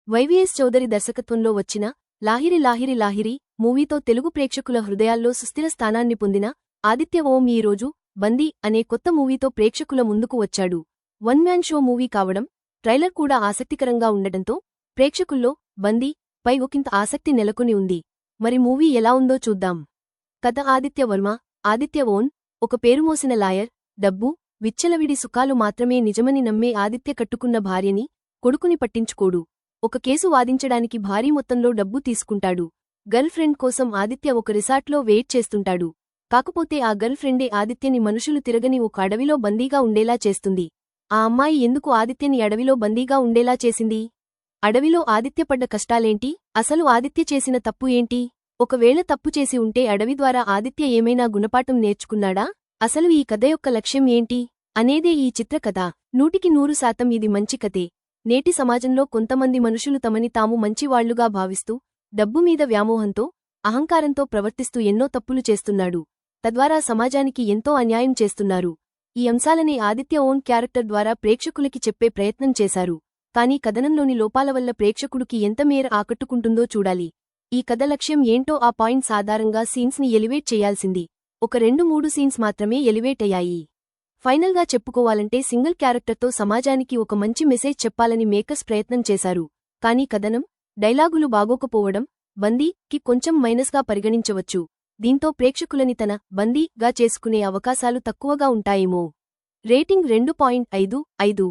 YVS Chowdary దర్శకత్వంలో వచ్చిన లాహిరి లాహిరి లాహిరి మూవీతో తెలుగు ప్రేక్షకుల హృదయాల్లో సుస్థిర స్థానాన్ని పొందిన ఆదిత్య ఓం ఈ రోజు బందీ అనే కొత్త మూవీతో ప్రేక్షకుల ముందుకు వచ్చాడు. వన్ మ్యాన్ షో మూవీ కావడం, ట్రైలర్ కూడా ఆసక్తికరంగా ఉండటంతో ప్రేక్షకుల్లో బందీ పై ఒకంత ఆసక్తి నెలకొని ఉంది. మరి మూవీ ఎలా ఉందో చూద్దాం. కథ ఆదిత్య వర్మ, ఆదిత్య ఓన్ ఒక పేరుమోసిన లాయర్. డబ్బు, విచ్చలవిడి సుఖాలు మాత్రమే నిజమని నమ్మే ఆదిత్య కట్టుకున్న భార్యని, కొడుకుని పట్టించుకోడు. ఒక కేసు వాదించడానికి భారీ మొత్తంలో డబ్బు తీసుకుంటాడు. గర్ల్ ఫ్రెండ్ కోసం ఆదిత్య ఒక రిసార్ట్లో వెయిట్ చేస్తుంటాడు. కాకపోతే ఆ గర్ల్ ఫ్రెండే ఆదిత్యని మనుషులు తిరగని ఒక అడవిలో బందీగా ఉండేలా చేస్తుంది. ఆ అమ్మాయి ఎందుకు ఆదిత్యని అడవిలో బందీగా ఉండేలా చేసింది? అడవిలో ఆదిత్య పడ్డ కష్టాలేంటి? అసలు ఆదిత్య చేసిన తప్పు ఏంటి? ఒకవేళ తప్పు చేసి ఉంటే అడవి ద్వారా ఆదిత్య ఏమైనా గుణపాఠం నేర్చుకున్నాడా? అసలు ఈ కథ యొక్క లక్ష్యం ఏంటి అనేదే ఈ చిత్రకథ. 100% ఇది మంచి కథే. నేటి సమాజంలో కొంతమంది మనుషులు తమని తాము మంచివాళ్లుగా భావిస్తూ, డబ్బు మీద వ్యామోహంతో, అహంకారంతో ప్రవర్తిస్తూ ఎన్నో తప్పులు చేస్తున్నాడు. తద్వారా సమాజానికి ఎంతో అన్యాయం చేస్తున్నారు. ఈ అంశాలనే ఆదిత్య ఓన్ క్యారెక్టర్ ద్వారా ప్రేక్షకులకి చెప్పే ప్రయత్నం చేశారు. కానీ కథనంలోని లోపాల వల్ల ప్రేక్షకుడికి ఎంత మేర ఆకట్టుకుంటుందో చూడాలి. ఈ కథ లక్ష్యం ఏంటో ఆ పాయింట్స్ ఆధారంగా సీన్స్ ని ఎలివేట్ చేయాల్సింది. ఒక 2-3 సీన్స్ మాత్రమే ఎలివేట్ అయ్యాయి. ఫైనల్గా చెప్పుకోవాలంటే సింగిల్ క్యారెక్టర్తో సమాజానికి ఒక మంచి మెసేజ్ చెప్పాలని మేకర్స్ ప్రయత్నం చేశారు. కానీ కథనం, డైలాగులు బాగోకపోవడం బందీకి కొంచెం మైనస్గా పరిగణించవచ్చు. దీంతో ప్రేక్షకులని తన బందీగా చేసుకునే అవకాశాలు తక్కువగా ఉంటాయేమో. రేటింగ్ 2.55